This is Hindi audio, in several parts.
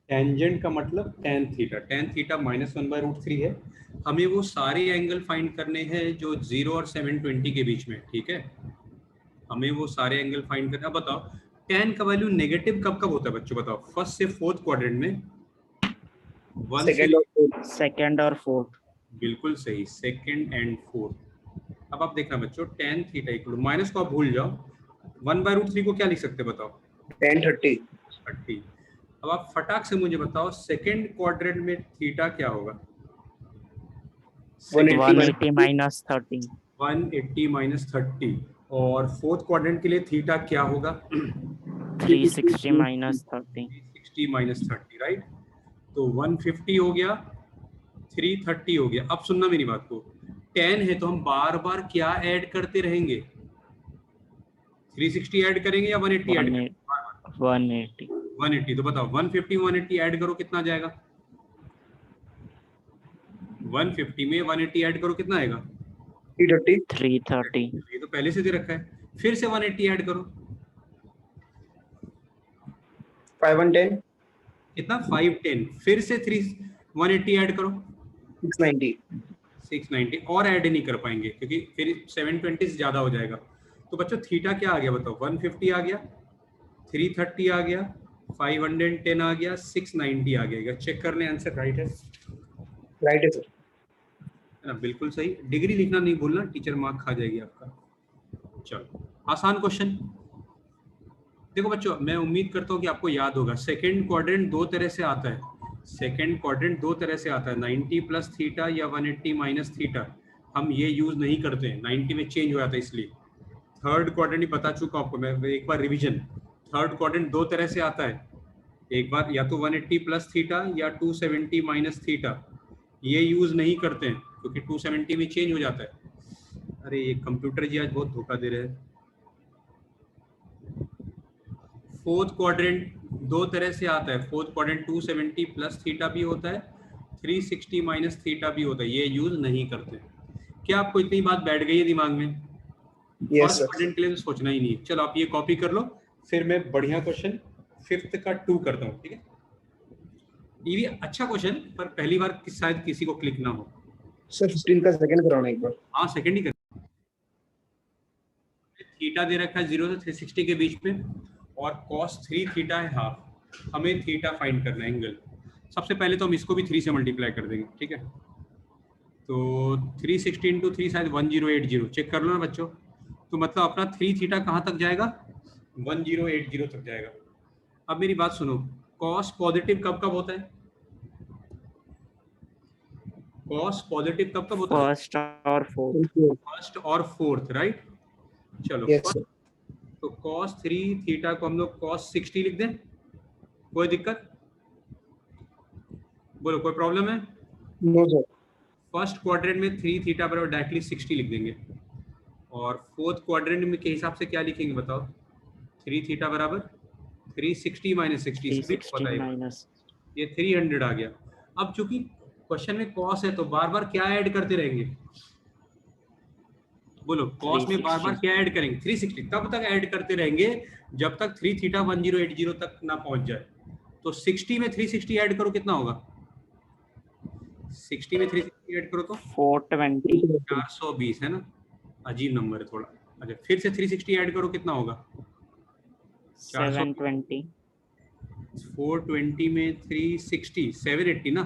टेंजेंट का मतलब टेन थीटा -1/√3 है। हमें वो सारे एंगल फाइंड करने हैं जो 0 और 720 के बीच में, ठीक है। हमें वो सारे एंगल फाइंड करना। बताओ टेन का वैल्यू नेगेटिव कब कब होता है बच्चों, बताओ। फर्स्ट से फोर्थ क्वाड्रेंट में, वन से, सेकंड और फोर्थ। बिल्कुल सही, सेकंड एंड फोर्थ। अब आप देखना बच्चों, टेन थीटा इक्वल, माइनस को आप भूल जाओ, 1/√3 को क्या लिख सकते हैं बताओ? 10/30। अब आप फटाक से मुझे बताओ सेकंड क्वाड्रेंट में थीटा क्या होगा? 180 माइनस 30। 180 माइनस 30। और फोर्थ क्वाड्रेंट के लिए थीटा क्या होगा? 360 माइनस 30। 360 minus 30, right. तो 150 हो गया, 330 हो गया। अब सुनना मेरी बात को, 10 है तो हम बार बार क्या ऐड करते रहेंगे? 360 ऐड करेंगे या 180 ऐड करेंगे? 180। 180। तो बताओ 150 180 ऐड करो कितना जाएगा? 150 में 180 ऐड करो कितना आएगा? 330। ये तो पहले से दे रखा है। फिर से 180 ऐड करो, 510। कितना? 510। फिर से 180 ऐड करो, 690। 690। और ऐड नहीं कर पाएंगे क्योंकि फिर 720 से ज्यादा हो जाएगा। तो बच्चों थीटा क्या आ गया बताओ? 150 आ गया, 330 आ गया, 510 आ गया, 690 आ गया। चेक कर लें, आंसर राइट है? राइट है सर। ना, बिल्कुल सही। डिग्री लिखना नहीं भूलना, टीचर मार्क खा जाएगी आपका। चलो आसान क्वेश्चन देखो बच्चों, मैं उम्मीद करता हूँ कि आपको याद होगा। सेकंड क्वाड्रेंट दो तरह से आता है। सेकंड क्वाड्रेंट दो तरह से आता है, 90 प्लस थीटा या 180 माइनस थीटा। हम ये यूज नहीं करते हैं, 90 में चेंज हो जाता है इसलिए। थर्ड क्वाड्रेंट ही बता चुका आपको मैं, एक बार रिवीजन। थर्ड क्वाड्रेंट दो तरह से आता है, एक बार या तो 180 प्लस थीटा या 270 माइनस थीटा। ये यूज नहीं करते हैं क्योंकि 270 में चेंज हो जाता है। अरे ये कंप्यूटर जी आज बहुत धोखा दे रहे हैं। फोर्थ क्वाड्रेंट दो तरह से आता है। फोर्थ क्वाड्रेंट 270 प्लस थीटा भी होता है, 360 माइनस थीटा भी होता है। ये यूज नहीं करते। क्या आपको इतनी बात बैठ गई है दिमाग में? फर्स्ट क्वाड्रेंट के लिए तो सोचना ही नहीं है। चलो आप ये कॉपी कर लो, फिर मैं बढ़िया क्वेश्चन फिफ्थ का 2 करता हूँ, ठीक है। ये भी अच्छा क्वेश्चन, पर पहली बार शायद किसी को क्लिक ना हो। सर 15 का सेकंड कराना एक बार। हाँ सेकंड ही कर। थीटा दे रखा है 0 से 360 के बीच में, और cos 3 थीटा है हाफ। हमें थीटा फाइंड करना है, एंगल। सबसे पहले तो हम इसको भी 3 से मल्टीप्लाई कर देंगे, ठीक है। तो 360 इंटू 3 शायद 1080। चेक कर लो ना बच्चों। तो मतलब अपना 3 थीटा कहाँ तक जाएगा? 1080 तक जाएगा। अब मेरी बात सुनो, cos पॉजिटिव कब कब होता है? cos पॉजिटिव कब कब होता है? फर्स्ट और फोर्थ, राइट। चलो yes, तो cos 3 थीटा को हम लोग cos 60 लिख दें, कोई दिक्कत? बोलो कोई प्रॉब्लम है? No sir. फर्स्ट क्वाड्रेंट में 3 थीटा बराबर डायरेक्टली 60 लिख देंगे, और फोर्थ क्वाड्रेंट में के हिसाब से क्या लिखेंगे बताओ? 3 थीटा बराबर 360 माइनस 60, सभी को पता है ये 300 आ गया। अब चूंकि क्वेश्चन में cos है तो बार बार क्या ऐड करते रहेंगे? बोलो cos में बार बार क्या ऐड करेंगे? 360 तब तक ऐड करते रहेंगे जब तक 3 थीटा 1080 तक ना पहुंच जाए। तो 60 में 360 ऐड करो, कितना होगा? 60 में 360 ऐड करो तो 420। 420 है ना, अजीब नंबर है थोड़ा। अच्छा फिर से 360 ऐड करो, कितना होगा? 720। 420 में 360 780 ना।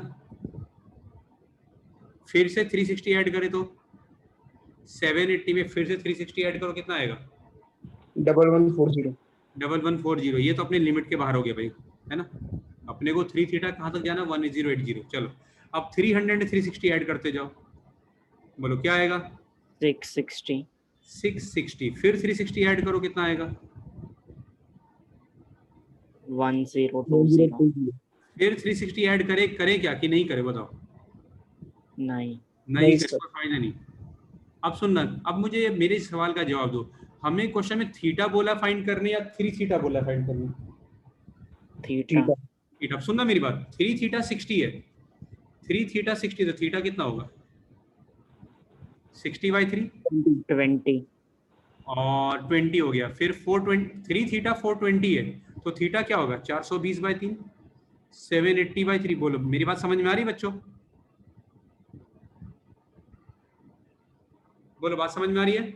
फिर से 360 ऐड करें तो 780 में फिर से 360 ऐड करो, कितना आएगा? 1140। 1140। ये तो अपने लिमिट के बाहर हो गया भाई, है ना। अपने को 3 थीटा कहाँ तक जाना? 1080। चलो अब 300 360 ऐड करते जाओ, बोलो क्या आएगा? 660। 660। फिर 360 ऐड करो, कितना आएगा? 1020। फिर 360 ऐड करें क्या कि नहीं करे बताओ? नहीं करे, कोई फायदा नहीं। अब सुनना, अब मुझे मेरे सवाल का जवाब दो। हमें क्वेश्चन में थीटा बोला फाइंड करने या 3 थीटा बोला फाइंड करने? थीटा। थीटा। सुनना मेरी बात, 3 थीटा 60 है। 3 थीटा 60 तो थीटा कितना होगा? 60/3 20 और 20 हो गया। फिर 420, 3 थीटा 420 है तो थीटा क्या होगा? 420/3। 780/3 बोलो, मेरी बात समझ में आ रही है बच्चों? बोलो, बात समझ में आ रही है?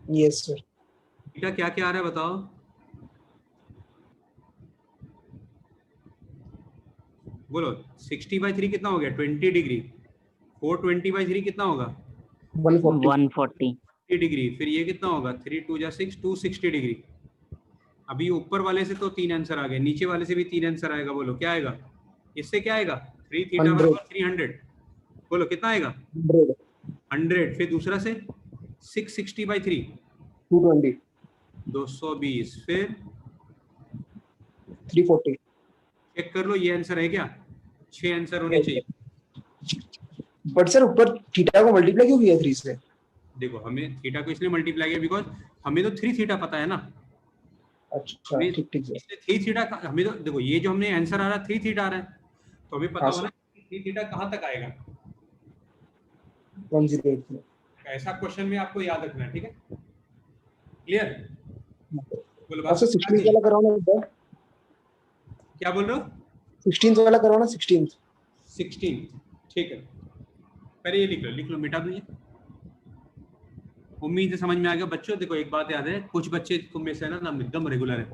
Yes, sir. थीटा क्या क्या आ रहा है बताओ? बोलो, 60/3 कितना हो गया? 20 डिग्री। 420/3 कितना होगा? 140. 140. 30 डिग्री। फिर ये कितना होगा? 3 2 जा 6, 260 डिग्री। अभी ऊपर वाले से तो 3 आंसर आ गए, नीचे वाले से भी 3 आंसर आएगा। बोलो क्या आएगा? इससे क्या आएगा? 3 थीटा 100. बराबर 300। बोलो कितना आएगा? 100. 100। फिर दूसरा से 660/3 220. 220। फिर 340. चेक कर लो, ये आंसर है क्या? 6 आंसर होने चाहिए। बट सर ऊपर थीटा को मल्टीप्लाई क्यों किया 3 से? देखो, हमें थीटा को इसलिए मल्टीप्लाई किया बिकॉज हमें तो 3 थीटा पता है ना। अच्छा, हमें ठीक ठीक सर. इसलिए 3 थीटा हमें तो देखो, ये जो हमने आंसर आ रहा है 3 थीटा आ रहा है, तो हमें पता हाँ होना सर. 3 थीटा कहाँ तक आएगा। 108. ऐसा क्वेश्चन में आपको याद रखना है, ठीक है? क्लियर? बोलो हाँ बात सर, समझ में 16th आती है? वाला करवाना है. क्या बोल रहे हो? 16th वाला करवाना. 16th. 16। ठीक है, पहले ये लिख लो, मिटा दो ये। उम्मीद है समझ में आ गया बच्चों। देखो एक बात याद है, कुछ बच्चे तुम में से ना एकदम रेगुलर है,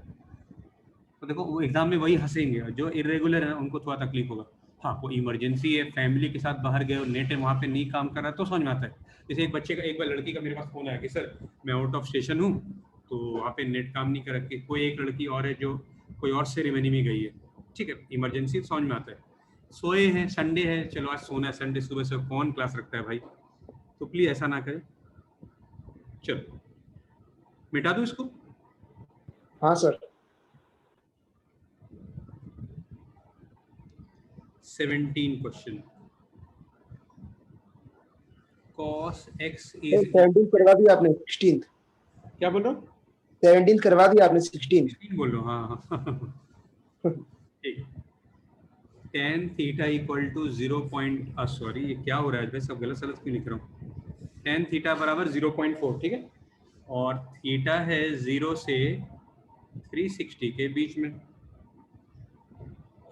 तो देखो वो एग्जाम में वही हंसेंगे, जो इरेगुलर है उनको थोड़ा तकलीफ होगा। हाँ, कोई इमरजेंसी है, फैमिली के साथ बाहर गए और नेट है वहाँ पे नहीं काम कर रहा है, तो समझ में आता है। जैसे एक बच्चे का, एक बार लड़की का मेरे पास फोन आया कि सर मैं आउट ऑफ स्टेशन हूँ, तो वहाँ पे नेट काम नहीं कर रहा। कोई एक लड़की और है जो कोई और सेरेमनी में गई है, ठीक है, इमरजेंसी समझ में आता है। सोए हैं, संडे है, चलो आज सोना है, संडे सुबह से कौन क्लास रखता है भाई, तो प्लीज ऐसा ना करें। चलो मिटा दो इसको। हाँ sir. 17 question. cos x is 17th करवा दिया आपने. 16th. क्या बोल रहे हो? 17th करवा दिया आपने. 16th. 16 बोल रहे हो? हाँ ठीक। tan theta equal to 0. Sorry, ये क्या हो रहा है भाई, सब गलत सलत क्यों लिख रहा हूँ? tan थीटा बराबर 0.4, ठीक है, और थीटा है 0 से 360 के बीच में।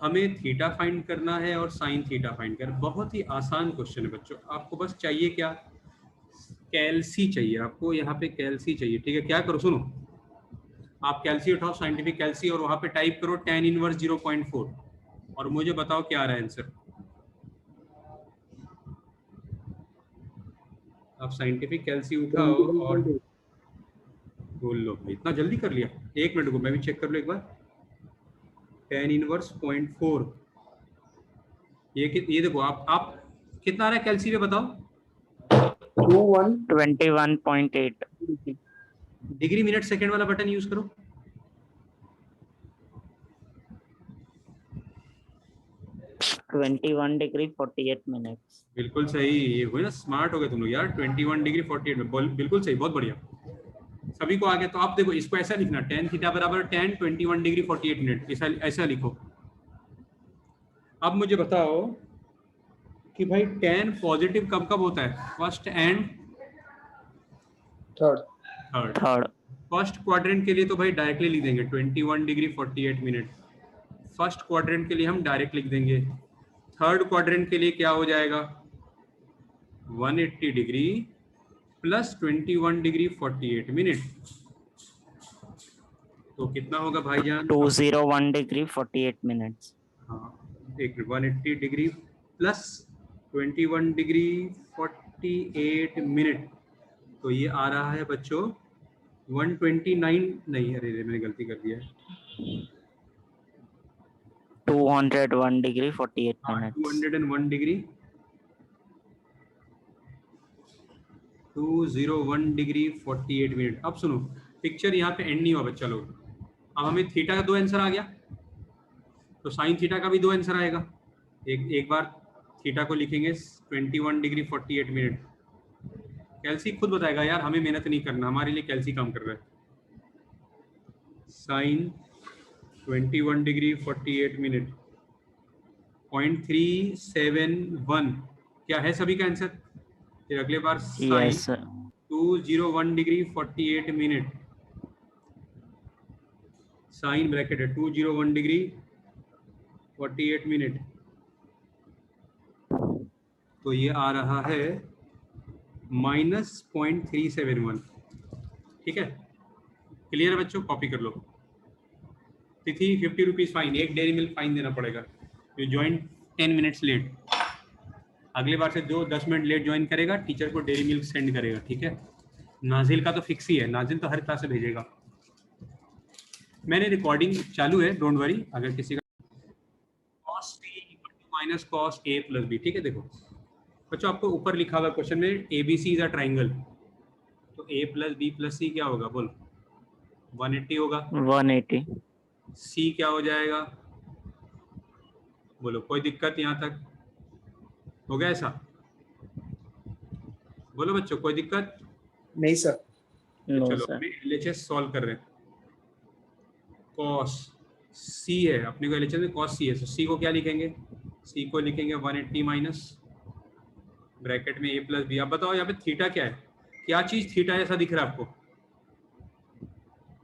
हमें थीटा फाइंड करना है और साइन थीटा फाइंड करना। बहुत ही आसान क्वेश्चन है बच्चों, आपको बस चाहिए क्या? कैल्सी चाहिए आपको, यहाँ पे कैल्सी चाहिए, ठीक है। क्या करो, सुनो, आप कैल्सी उठाओ, साइंटिफिक कैल्सी, और वहां पे टाइप करो tan इनवर्स 0.4 और मुझे बताओ क्या आ रहा है आंसर। आप साइंटिफिक कैल्सी उठाओ और बोल लो भाई, इतना जल्दी कर लिया? एक मिनट को मैं भी चेक कर लूँ एक बार। tan इनवर्स 0.4, ये देखो, आप कितना आ रहा है कैल्सी पे बताओ? 21.8. डिग्री मिनट सेकंड वाला बटन यूज करो। $21 degree 48 minutes. बिल्कुल सही, ये हुई ना, स्मार्ट हो गए तुम लोग यार। 21 डिग्री 48 में, बिल्कुल सही, बहुत बढ़िया, सभी को आ गया। तो आप देखो, इसको ऐसा लिखना, tan थीटा बराबर tan 21 डिग्री 48 मिनट, ऐसा लिखो। अब मुझे बताओ कि भाई tan पॉजिटिव कब कब होता है? First and third. First quadrant के लिए तो भाई डायरेक्टली लिख देंगे 21 डिग्री 48 मिनट, फर्स्ट क्वाड्रेंट के लिए हम डायरेक्ट लिख देंगे। थर्ड क्वाड्रेंट के लिए क्या हो जाएगा? 180 डिग्री प्लस 21 डिग्री 48 मिनट, तो कितना होगा भाईजान? 201 degree 48 minutes. हाँ, एक 180 डिग्री प्लस 21 डिग्री 48 मिनट, तो ये आ रहा है बच्चों 129, नहीं अरे मैंने गलती कर दिया है, 201 degree 48 minutes. 201 degree 201 degree 48 minute. अब सुनो, पिक्चर यहाँ पे एंड नहीं हुआ बच्चा लोग। अब हमें थीटा का 2 आंसर आ गया, तो साइन थीटा का भी 2 आंसर आएगा। एक बार थीटा को लिखेंगे 21 डिग्री 48 मिनट। कैल्सी खुद बताएगा यार, हमें मेहनत नहीं करना, हमारे लिए कैल्सी काम कर रहा है। साइन 21 डिग्री 48 मिनट 0.371 क्या है सभी का आंसर? फिर अगले बार sine Yes, sir. 201 degree 48 minute, sine bracket है 201 डिग्री 48 मिनट, तो ये आ रहा है -0.371। ठीक है, क्लियर है बच्चों? कॉपी कर लो। तिथि 50 रुपीज फाइन, एक डेयरी मिल्क फाइन देना पड़ेगा। यू ज्वाइन 10 मिनट्स लेट, अगली बार से जो 10 मिनट लेट ज्वाइन करेगा टीचर को डेयरी मिल्क सेंड करेगा। ठीक है, नाजिल का तो फिक्स ही है, नाजिल तो हर क्लास से भेजेगा। मैंने रिकॉर्डिंग चालू है, डोंट वरी। अगर किसी का cos t minus cos a plus b, ठीक है। देखो बच्चों, आपको ऊपर लिखा हुआ क्वेश्चन में ABC इज अ ट्राइंगल, तो a plus b plus c क्या होगा? बोल, 180 होगा। 180। c क्या हो जाएगा? बोलो, कोई दिक्कत यहाँ तक? हो गया ऐसा? बोलो बच्चों, कोई दिक्कत? नहीं सर। नो चलो सर। अपने LHS सॉल्व कर रहे हैं। cos c है अपने को, LHS में cos c है, तो c को क्या लिखेंगे? c को लिखेंगे 180 माइनस ब्रैकेट में a प्लस बी। अब बताओ यहाँ पे थीटा क्या है? क्या चीज थीटा जैसा दिख रहा है आपको?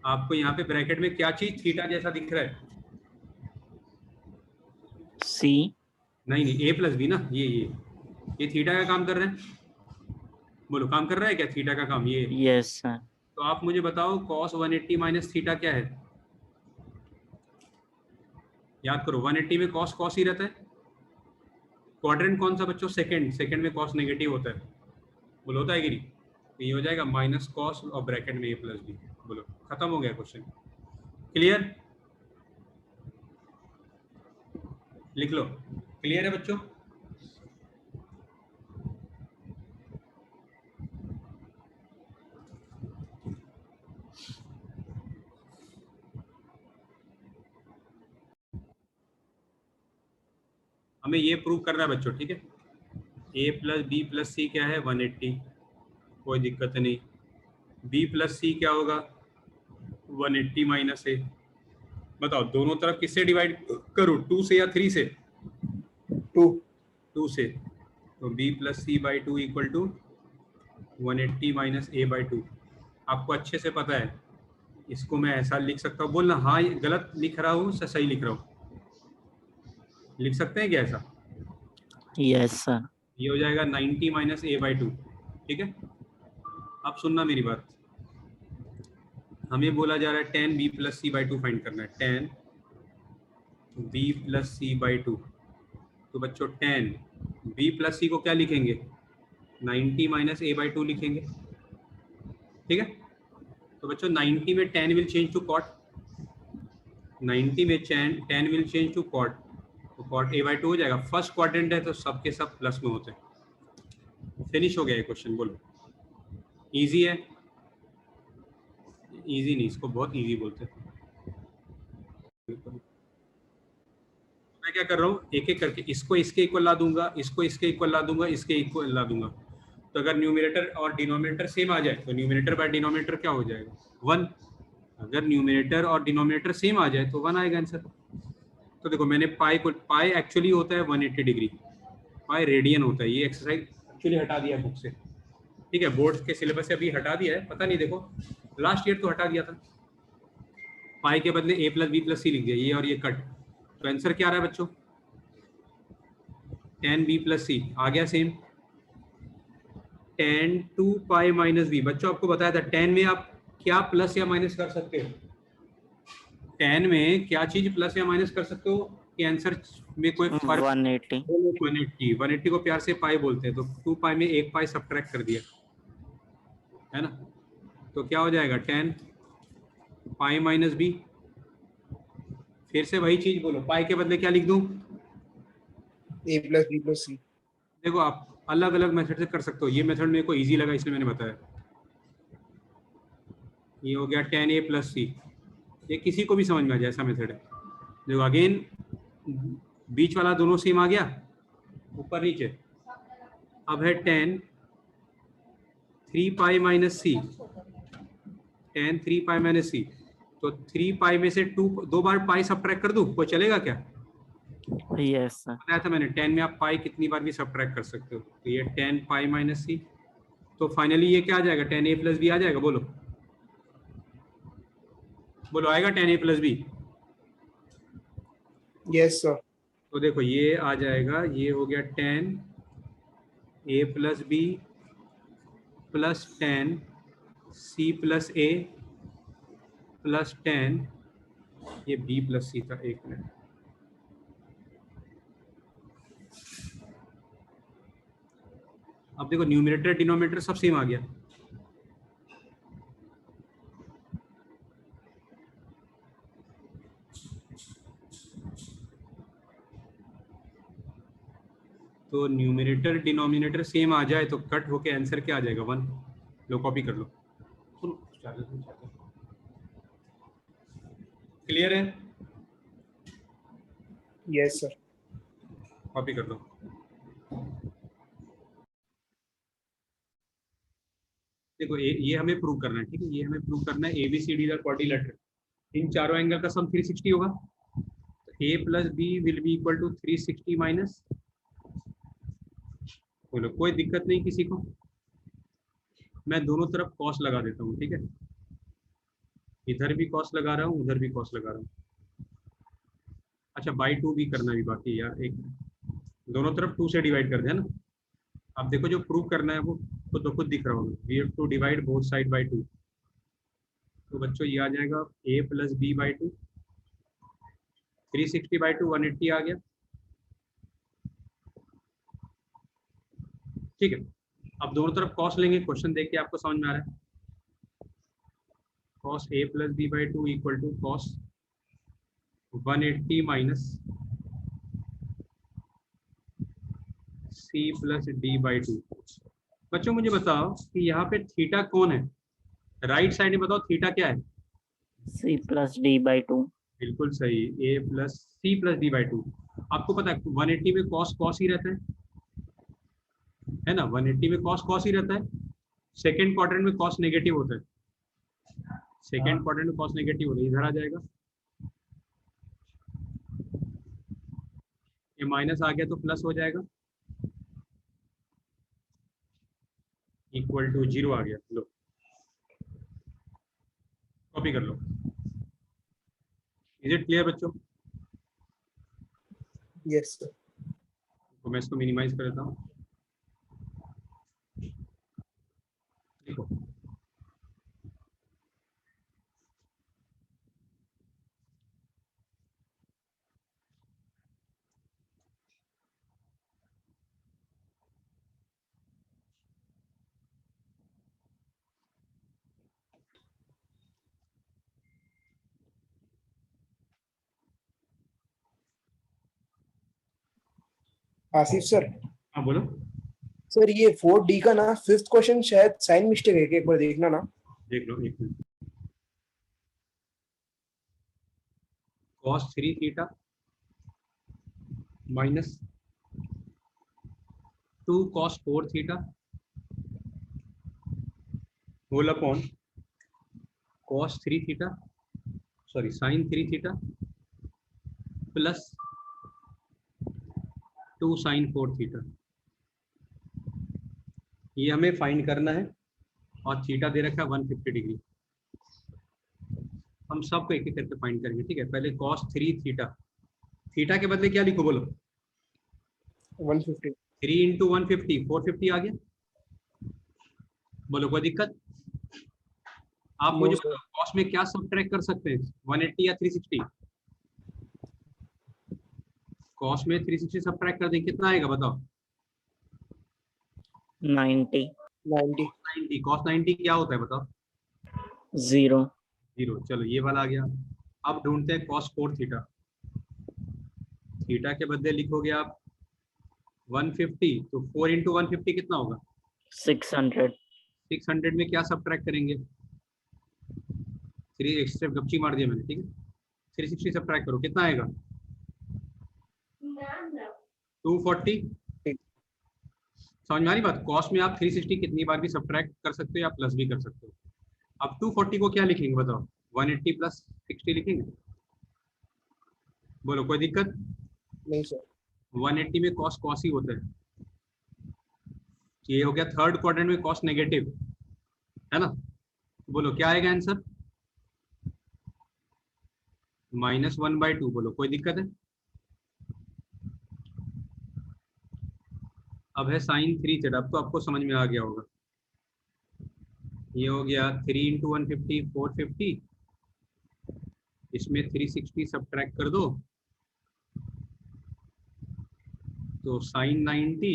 आपको यहाँ पे ब्रैकेट में क्या चीज थीटा जैसा दिख रहा है? सी। नहीं, a प्लस बी ना, ये थीटा का काम कर रहे हैं। बोलो, काम कर रहा है क्या थीटा का काम? ये यस सर। तो आप मुझे बताओ cos 180 माइनस थीटा क्या है? याद करो, 180 में cos ही रहता है। क्वाड्रेंट कौन सा बच्चों? सेकंड में cos नेगेटिव होता है। बोलो, होता है कि नहीं? तो ये हो जाएगा माइनस cos और ब्रैकेट में a प्लस बी। बोलो, खत्म हो गया क्वेश्चन। क्लियर? लिख लो। क्लियर है बच्चों? हमें ये प्रूव करना है बच्चों, ठीक है। a प्लस बी प्लस सी क्या है? 180, कोई दिक्कत नहीं। b प्लस सी क्या होगा? 180 माइनस a। बताओ, दोनों तरफ किससे डिवाइड करूं, 2 से या 3 से? 2 से। तो b plus C by 2 equal to 180 minus a by 2। आपको अच्छे से पता है, इसको मैं ऐसा लिख सकता हूँ। बोलना हाँ, ये गलत लिख रहा हूँ, सही लिख रहा हूँ? लिख सकते हैं क्या ऐसा? Yes sir. ये हो जाएगा 90 माइनस a बाई 2। ठीक है, अब सुनना मेरी बात। हमें बोला जा रहा है 10 b plus C by 2 find करना है। 10 b प्लस सी बाई 2। तो बच्चों 10 b प्लस सी को क्या लिखेंगे? 90 माइनस a बाई 2 लिखेंगे। ठीक है, तो बच्चों 90 में 10 विल चेंज टू कॉट, 90 में 10 विल चेंज टू कॉट, तो कॉट a बाई 2 हो जाएगा। फर्स्ट क्वाड्रेंट है तो सब के सब प्लस में होते हैं। फिनिश हो गया ये क्वेश्चन। बोलो, इजी है? इजी नहीं, इसको बहुत इजी बोलते हैं। मैं क्या कर रहा हूँ, एक एक करके इसको इसके इक्वल ला दूंगा, इसको इसके इक्वल ला दूंगा, इसके इक्वल ला दूंगा। तो अगर न्यूमरेटर और डिनोमिनेटर सेम आ जाए तो न्यूमरेटर बाय डिनोमिनेटर क्या हो जाएगा? 1। अगर न्यूमरेटर और डिनोमिनेटर सेम आ जाए तो 1 आएगा आंसर। तो देखो, मैंने पाई एक्चुअली होता है 180 डिग्री, पाई रेडियन होता है। ये एक्सरसाइज एक्चुअली हटा दिया बुक से, ठीक है, बोर्ड के सिलेबस से अभी हटा दिया है। पता नहीं, देखो लास्ट ईयर तो हटा दिया था। पाई के बदले a प्लस बी प्लस सी लिख दिया, ये और ये कट। तो आंसर क्या आ रहा है बच्चों? 10 b प्लस सी आ गया सेम। 10 2 pi minus B. बच्चों आपको बताया था 10 में आप क्या प्लस या माइनस कर सकते हो? 10 में क्या चीज प्लस या माइनस कर सकते हो कि आंसर में कोई फर्क? 180। 180 को प्यार से पाई बोलते हैं, तो 2 पाई में एक पाई सब्ट्रैक्ट कर दिया है ना, तो क्या हो जाएगा? 10 पाई माइनस बी। फिर से वही चीज बोलो, पाई के बदले क्या लिख दूं? a प्लस बी प्लस सी। देखो, आप अलग अलग मेथड से कर सकते हो। ये मेथड मेरे को इजी लगा इसलिए मैंने बताया। ये हो गया 10a प्लस सी। ये किसी को भी समझ में आ जाए, ऐसा मेथड है। देखो अगेन, बीच वाला दोनों सेम आ गया, ऊपर नीचे। अब है 10 3 पाई माइनस सी, 10 3 पाई माइनस सी। तो 3 पाई में से 2 बार पाई सब्ट्रैक्ट कर दूं, कोई चलेगा क्या? Yes sir. बताया था मैंने, 10 में आप पाई कितनी बार भी सब्ट्रैक्ट कर सकते हो। तो ये 10 पाई माइनस सी। तो फाइनली ये क्या आ जाएगा? 10a प्लस बी आ जाएगा। बोलो बोलो, आएगा 10a plus B? Yes sir. तो देखो ये आ जाएगा, ये हो गया 10 a plus B plus 10 c plus a plus 10, ये b प्लस c था, एक मिनट। अब देखो न्यूमरेटर डिनोमिनेटर सब सेम आ गया। तो न्यूमरेटर डिनोमिनेटर सेम आ जाए तो कट होके आंसर क्या आ जाएगा? 1। लो कॉपी कर लो। क्लियर है? Yes sir. कॉपी कर लो। देखो ये हमें प्रूव करना है, ठीक है? ये हमें प्रूव करना है ABCD का क्वाड्रिलेटरल। इन चारों एंगल का सम 360 होगा। तो A plus B will be equal to 360 minus, बोलो कोई दिक्कत नहीं किसी को? मैं दोनों तरफ कॉस लगा देता हूँ, ठीक है? इधर भी कॉस लगा रहा हूँ, उधर भी कॉस लगा रहा हूँ। अच्छा बाई 2 भी करना भी बाकी है यार, एक दोनों तरफ 2 से डिवाइड कर दे ना। अब देखो जो प्रूव करना है वो तो खुद दिख रहा होगा। We have to divide both side by 2। तो बच्चों ये आ जाएगा a plus B by 2, 360 by 2 180 आ गया, ठीक है? अब दोनों तरफ कॉस लेंगे, क्वेश्चन देख के आपको समझ में आ रहा है। Cos a plus B by 2 equal to cos 180 minus c plus D by 2। बच्चों मुझे बताओ कि यहाँ पे थीटा कौन है? राइट साइड में बताओ थीटा क्या है? C plus D by 2। बिल्कुल सही, a plus C plus D by 2। आपको पता है 180 में कॉस कॉस ही रहता है ना? 180 में कॉस कॉस ही रहता है। सेकेंड क्वाड्रेंट में कॉस नेगेटिव होता है, सेकेंड क्वाड्रेंट में कॉस नेगेटिव होता है, इधर आ जाएगा। ये माइनस आ गया तो प्लस हो जाएगा, इक्वल टू 0 आ गया। लो कॉपी कर लो। इज इट क्लियर बच्चों? Yes sir. तो मैं इसको मिनिमाइज कर देता हूँ। देखो आसिफ सर। हाँ बोलो। सर ये 4D का ना फिफ्थ क्वेश्चन शायद साइन मिस्टेक है क्या, एक बार देखना ना। देख लो एक minute. Cos 3 theta minus 2 cos 4 theta whole upon cos 3 theta, sorry sine 3 theta plus 2 sine 4 theta. ये हमें फाइंड करना है और थीटा दे रखा है 150 डिग्री। हम सबको एक एक करके फाइंड करेंगे, ठीक है? पहले कॉस 3 थीटा, थीटा के बदले क्या लिखो बोलो? 150। 3 इंटू 150 450 आ गया। बोलो कोई दिक्कत? आप मुझे No, sir. बताओ कॉस में क्या सब्ट्रैक्ट कर सकते हैं, 180 या 360? कॉस में 360 सब्ट्रैक्ट कर दें कितना आएगा बताओ? 90। 90। 90। कॉस 90 क्या होता है बताओ? 0। 0। चलो ये वाला आ गया। अब ढूंढते हैं कॉस 4 थीटा। थीटा के बदले लिखोगे आप 150, तो 4 इंटू 150 कितना होगा? 600। 600 में क्या सब्ट्रैक्ट करेंगे? 3 एक्स्ट्रा गपची मार दिया मैंने, ठीक है? 360 सब्ट्रैक्ट करो कितना आएगा? 240। समझ में आ रही बात? कॉस में आप 360 कितनी बार भी सब्ट्रैक्ट कर सकते हो या प्लस भी कर सकते हो। अब 240 को क्या लिखेंगे बताओ? 180 प्लस 60 लिखेंगे। बोलो कोई दिक्कत? नहीं सर। 180 में कॉस कॉस ही होता है। ये हो गया थर्ड क्वाड्रेंट में कॉस नेगेटिव, है ना? बोलो क्या आएगा आंसर? -1/2। बोलो कोई दिक्कत है? अब है साइन 3 थीटा। अब तो आपको समझ में आ गया होगा। ये हो गया 3 इंटू 150 450, इसमें 360 सब्ट्रैक्ट कर दो तो साइन 90,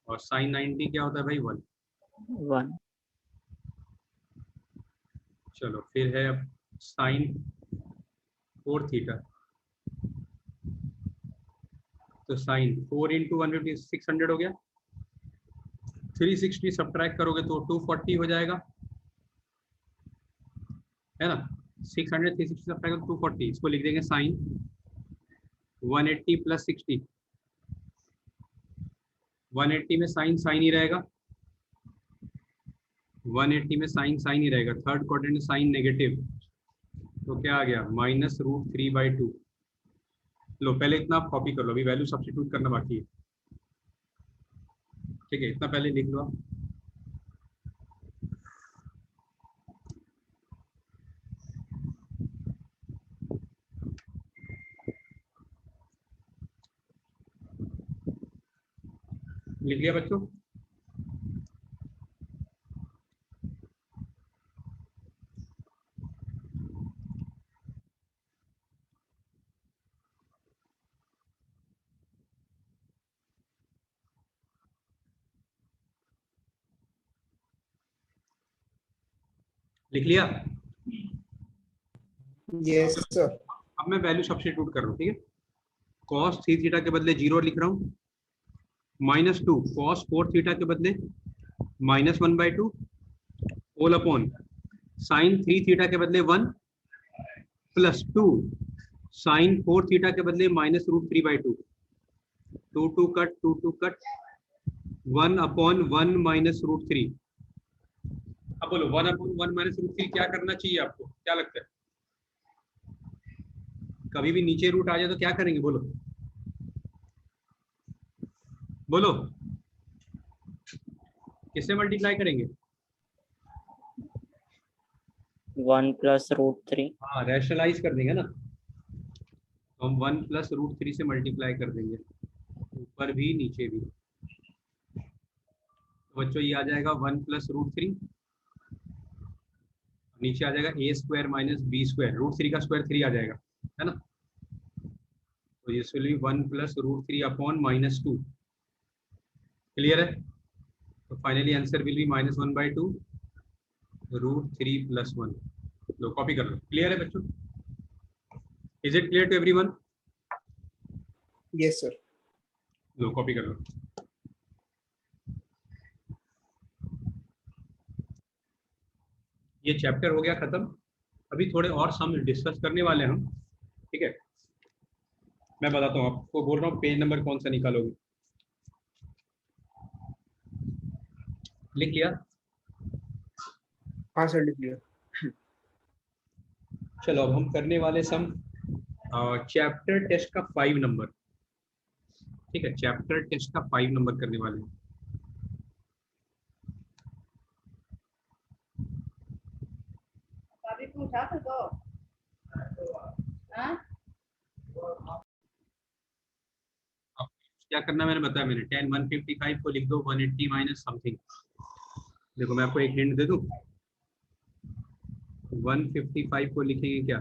और साइन 90 क्या होता है भाई 1। 1. चलो फिर है अब साइन 4 थीटा। तो साइन 4 इंटू 150 600 हो गया, 360 सब्ट्रैक्ट करोगे तो 240 हो जाएगा, है ना। 600 360 सब्ट्रैक्ट 240, इसको लिख देंगे साइन 180 प्लस 60। 180 में साइन साइन ही रहेगा, 180 में साइन साइन ही रहेगा। थर्ड क्वाड्रेंट में साइन नेगेटिव, तो क्या आ गया -√3/2। लो पहले इतना आप कॉपी कर लो, अभी वैल्यू सब्स्टिट्यूट करना बाकी है। ठीक है, इतना पहले लिख लो आप। लिख लिया बच्चों? लिख लिया? Yes sir. अब मैं वैल्यू सब्स्टिट्यूट कर रहा हूँ, ठीक है। cos 3 थीटा के बदले 0 लिख रहा हूँ, -2 cos 4 थीटा के बदले -1/2 होल अपॉन साइन 3 थीटा के बदले 1 +2 साइन 4 थीटा के बदले -√3/2। 2 कट 2 कट 1 अपॉन 1 -√3। अब बोलो 1 अपॉन 1 -√3 क्या करना चाहिए आपको, क्या लगता है? कभी भी नीचे रूट आ जाए तो क्या करेंगे, बोलो बोलो, किससे मल्टीप्लाई करेंगे? 1 + √3. हाँ, रैशनलाइज कर देंगे ना, तो हम 1 + √3 से मल्टीप्लाई कर देंगे, ऊपर भी नीचे भी। तो बच्चों ये आ जाएगा 1 + √3, नीचे आ जाएगा a² - b², √3 का स्क्वायर 3 आ जाएगा, है ना। तो ये विल बी 1 + √3 अपॉन -2। क्लियर है? तो फाइनली आंसर विल बी -1/2 √3 + 1। लो कॉपी कर लो। क्लियर है बच्चों? Is it clear to everyone? Yes sir. लो कॉपी कर लो। ये चैप्टर हो गया खत्म। अभी थोड़े और सम डिस्कस करने वाले हैं हम, ठीक है। मैं बताता हूँ आपको, बोल रहा हूँ पेज नंबर कौन सा निकालोगे। लिख लिया? हाँ सर, लिख लिया। चलो अब हम करने वाले सम चैप्टर टेस्ट का 5 नंबर, ठीक है। चैप्टर टेस्ट का 5 नंबर करने वाले हैं। अभी पूछा तो हाँ? अब क्या करना मैंने बताया, मैंने 10 155 को लिख दो 180 माइनस समथिंग। देखो मैं आपको एक हिंट दे दूं, 155 को लिखेंगे क्या,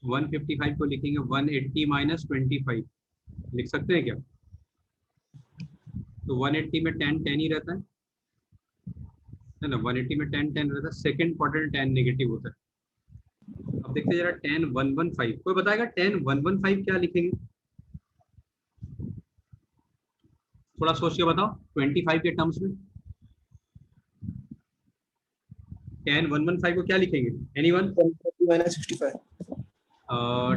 155 को लिखेंगे 180 माइनस 25, लिख सकते हैं क्या? तो 180 में 10 10 ही रहता है ना, 180 में 10 10 रहता है, सेकंड क्वाड्रेंट 10 नेगेटिव होता है। अब देखते हैं जरा 10 115, कोई बताएगा 10 115 क्या लिखेंगे? थोड़ा सोच के बताओ 25 के टर्म्स में 10 115 को क्या लिखेंगे, एनीवन? 150 -65।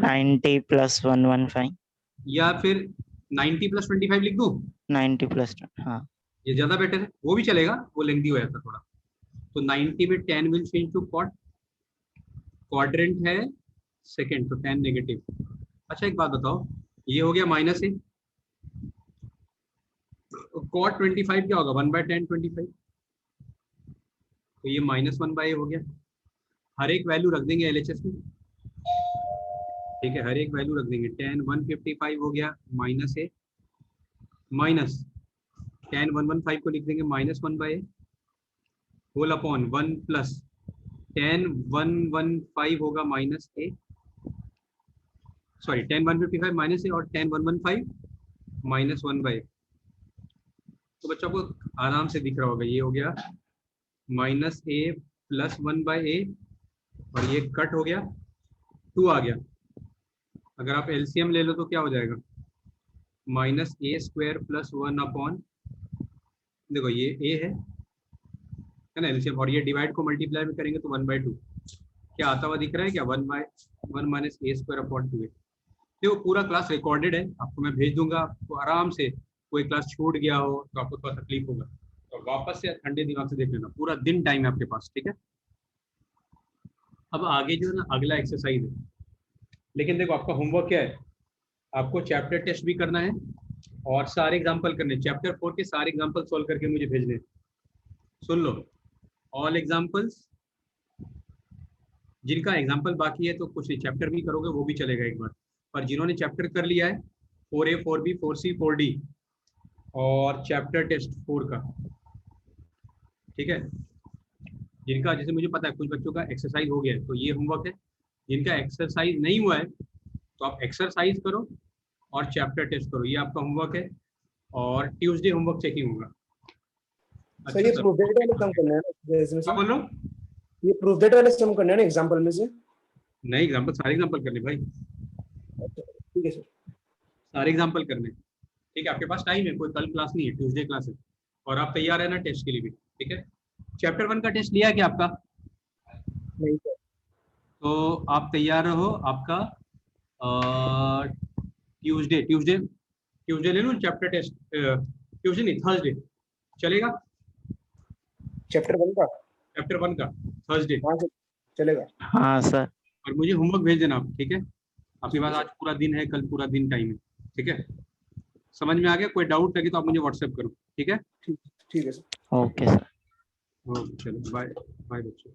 90 + 115. या फिर 90 + 25 लिख दूं? 90 + 10. हाँ. ये ज्यादा बेटर है, वो भी चलेगा, वो लेंथी हो जाता थोड़ा। तो 90 में 10 will change to quad, quadrant है सेकंड, तो 10 नेगेटिव। अच्छा एक बात बताओ, ये हो गया -a, cot 25 क्या होगा, 1/10 25, तो ये -1/a हो गया। हर एक वैल्यू रख देंगे LHS में, ठीक है, हर एक वैल्यू रख देंगे। 10 155 हो गया -a, माइनस tan 115 को लिख देंगे -1/a whole upon 1 plus tan 115 होगा -a, सॉरी tan 155 -a और tan 115 -1/a। तो बच्चों को आराम से दिख रहा होगा, ये हो गया -a + 1/a और ये कट हो गया, 2 आ गया। अगर आप एलसीएम ले लो तो क्या हो जाएगा, -a² + 1 अपॉन, देखो ये a है ना एलसीएम, और ये डिवाइड को मल्टीप्लाई में करेंगे तो 1/2 क्या आता हुआ दिख रहा है क्या, 1/1 - a² अपॉन 2a। देखो पूरा क्लास रिकॉर्डेड है, आपको मैं भेज दूंगा, आपको आराम से, कोई क्लास छूट गया हो तो आपको थोड़ा तकलीफ होगा तो वापस से ठंडे दिमाग से देख लेना, पूरा दिन टाइम है आपके पास, ठीक है। अब आगे जो है ना अगला एक्सरसाइज है, लेकिन देखो आपका होमवर्क क्या है, आपको चैप्टर टेस्ट भी करना है और सारे एग्जाम्पल करने, चैप्टर 4 के सारे एग्जाम्पल सॉल्व करके मुझे भेजने। सुन लो, ऑल एग्जाम्पल्स, जिनका एग्जाम्पल बाकी है तो कुछ नहीं, चैप्टर भी करोगे वो भी चलेगा एक बार, पर जिन्होंने चैप्टर कर लिया है 4A 4B 4C 4D और चैप्टर टेस्ट 4 का, ठीक है, जिनका जैसे मुझे पता है कुछ बच्चों का एक्सरसाइज हो गया है तो ये होमवर्क है, जिनका एक्सरसाइज नहीं हुआ है तो आप एक्सरसाइज करो और चैप्टर टेस्ट करो, ये आपका होमवर्क है। और ट्यूसडे होमवर्क चेकिंग होगा। सर ये प्रूफ डेट वाले सम करना है ना इसमें क्या से, बोल रहा हूँ, ये प्रूफ डेट वाले सम करना है ना एग्जांपल में से। नहीं एग्जाम्पल, सारे एग्जाम्पल करने भाई, ठीक है सर। सारे एग्जाम्पल करने, ठीक है। आपके पास टाइम है, कोई कल क्लास नहीं है, ट्यूसडे क्लास है, और आप तैयार है ना टेस्ट के लिए भी, ठीक है। चैप्टर 1 का टेस्ट लिया है क्या आपका, नहीं सर। तो आप तैयार रहो, आपका ट्यूसडे ले लो चैप्टर टेस्ट, ट्यूसडे नहीं थर्सडे चलेगा, चैप्टर 1 का, चैप्टर 1 का थर्सडे, हाँ सर चलेगा। हाँ सर। और मुझे होमवर्क भेज देना आप, ठीक है। आपके पास आज पूरा दिन है, कल पूरा दिन टाइम है, ठीक है। समझ में आ गया, कोई डाउट लगे तो आप मुझे व्हाट्सएप करो, ठीक है। ठीक है सर। Okay sir. ओके चलो, बाय बाय बच्चों।